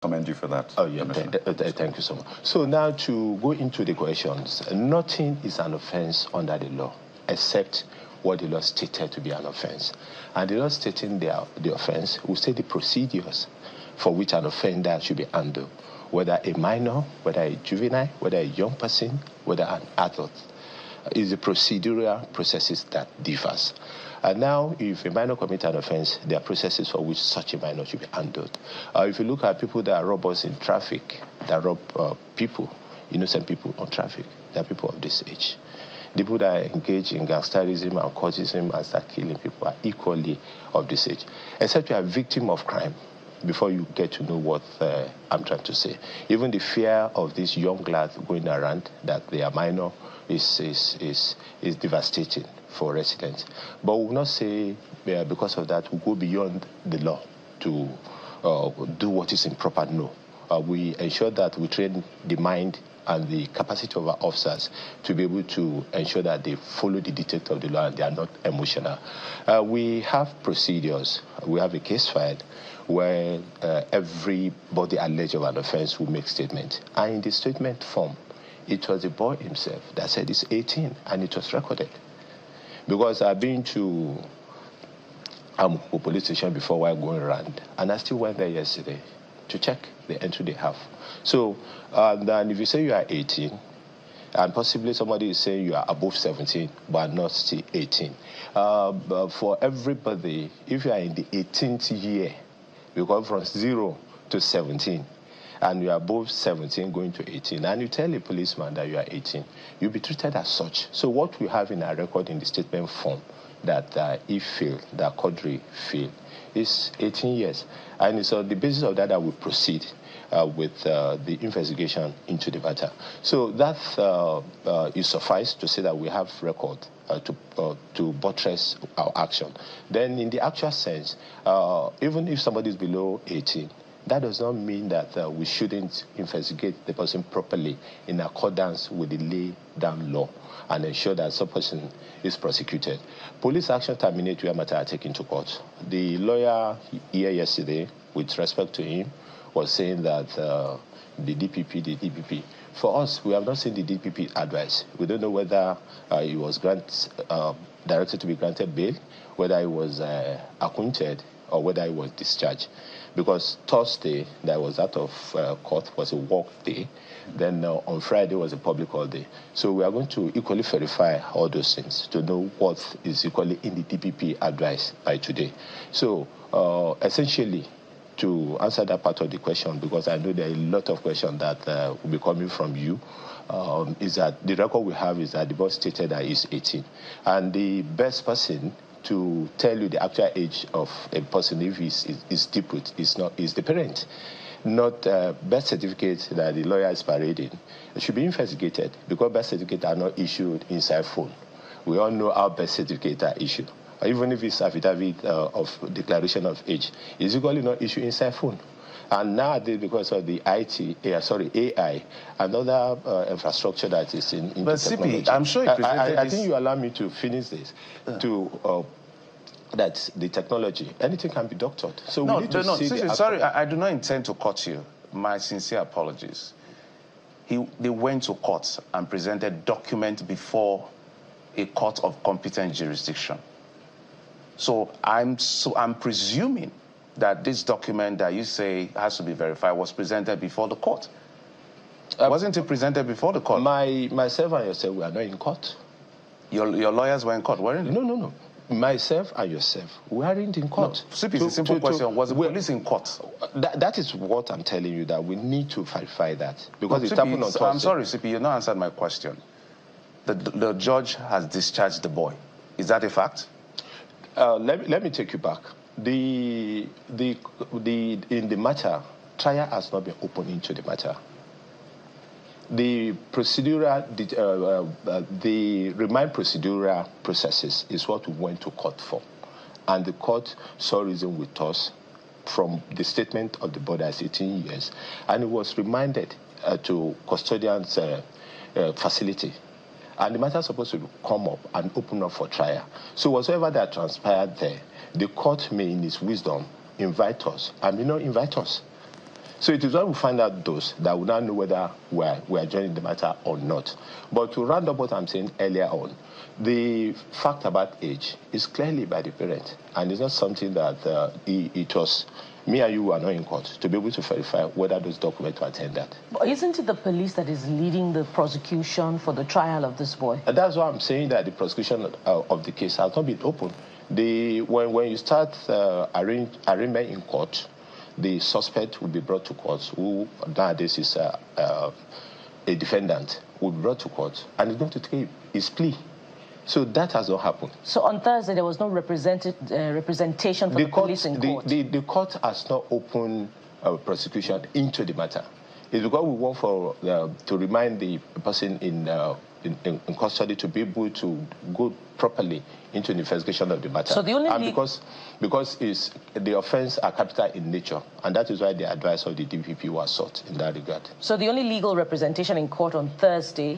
commend you for that. Oh, yeah, thank you so much. So now to go into the questions, nothing is an offense under the law except what the law stated to be an offense. And the law stating the offense will say the procedures for which an offender should be handled, whether a minor, whether a juvenile, whether a young person, whether an adult. Is the procedural processes that differs. And now, if a minor commits an offense, there are processes for which such a minor should be handled. If you look at people that rob us in traffic, that rob people, innocent people on traffic, they are people of this age. The people that engage in gangsterism and cultism and start killing people are equally of this age. Except you are a victim of crime before you get to know what I'm trying to say. Even the fear of these young lads going around that they are minor is devastating for residents. But we will not say because of that we go beyond the law to do what is improper. No. We ensure that we train the mind and the capacity of our officers to be able to ensure that they follow the dictates of the law and they are not emotional. We have procedures. We have a case file where everybody alleged of an offense will make statement. And in the statement form, it was the boy himself that said he's 18, and it was recorded. Because I've been to a police station before while going around, and I still went there yesterday to check the entry they have. So, then if you say you are 18, and possibly somebody is saying you are above 17, but not still 18. But for everybody, if you are in the 18th year, you go from 0 to 17, and you are above 17 going to 18, and you tell a policeman that you are 18, you'll be treated as such. So what we have in our record in the statement form that he failed, that Quadri failed, is 18 years. And it's on the basis of that we proceed with the investigation into the matter. So that is suffice to say that we have record to buttress our action. Then in the actual sense, even if somebody is below 18, that does not mean that we shouldn't investigate the person properly in accordance with the laid down law and ensure that some person is prosecuted. Police action terminate where matter are taken to court. The lawyer here yesterday, with respect to him, was saying that the DPP. For us, we have not seen the DPP advice. We don't know whether he was directed to be granted bail, whether he was acquitted, or whether he was discharged. Because Thursday, that was out of court, was a work day. Then on Friday was a public holiday. So we are going to equally verify all those things to know what is equally in the DPP advice by today. So essentially, to answer that part of the question, because I know there are a lot of questions that will be coming from you, is that the record we have is that the boss stated that he's 18. And the best person to tell you the actual age of a person if is deep is the parent, not birth certificate that the lawyer is parading. It should be investigated because birth certificates are not issued inside phone. We all know how birth certificates are issued. Even if it's affidavit of declaration of age, it's equally not issued inside phone. And nowadays, because of the AI, another infrastructure that is in but technology. CP, I'm sure you presented I think you allow me to finish this. That's the technology. Anything can be doctored. So we need to see the sorry, I do not intend to cut you. My sincere apologies. They went to court and presented document before a court of competent jurisdiction. So I'm presuming that this document that you say has to be verified was presented before the court. Wasn't it presented before the court? Myself and yourself, we are not in court. Your lawyers were in court, weren't they? No. Myself and yourself, we aren't in court. No, CP, it's a simple question. Was the police in court? That is what I'm telling you, that we need to verify that. Because no, it happened on Thursday. I'm sorry, CP, you not answered my question. The judge has discharged the boy. Is that a fact? Let me take you back. In the matter, trial has not been opened into the matter. The procedural, the remand procedural processes is what we went to court for. And the court saw reason with us from the statement of the board as 18 years. And it was remanded to custodian's facility. And the matter is supposed to come up and open up for trial. So whatsoever that transpired there, the court may, in its wisdom, invite us. And invite us. So it is when we find out those that we now know whether we are joining the matter or not. But to round up what I'm saying earlier on, the fact about age is clearly by the parent, and it's not something that it was me and you who are not in court to be able to verify whether those documents were tendered. But isn't it the police that is leading the prosecution for the trial of this boy? And that's why I'm saying that the prosecution of the case has not been open. When you start arraignment in court, the suspect will be brought to court, who nowadays is a defendant, will be brought to court, and is going to take his plea. So that has not happened. So on Thursday, there was no representation for the police in court? The court has not opened prosecution into the matter. It's because we want to remind the person in custody to be able to go properly into the investigation of the matter. So the only because the offense are capital in nature, and that is why the advice of the DPP was sought in that regard. So the only legal representation in court on Thursday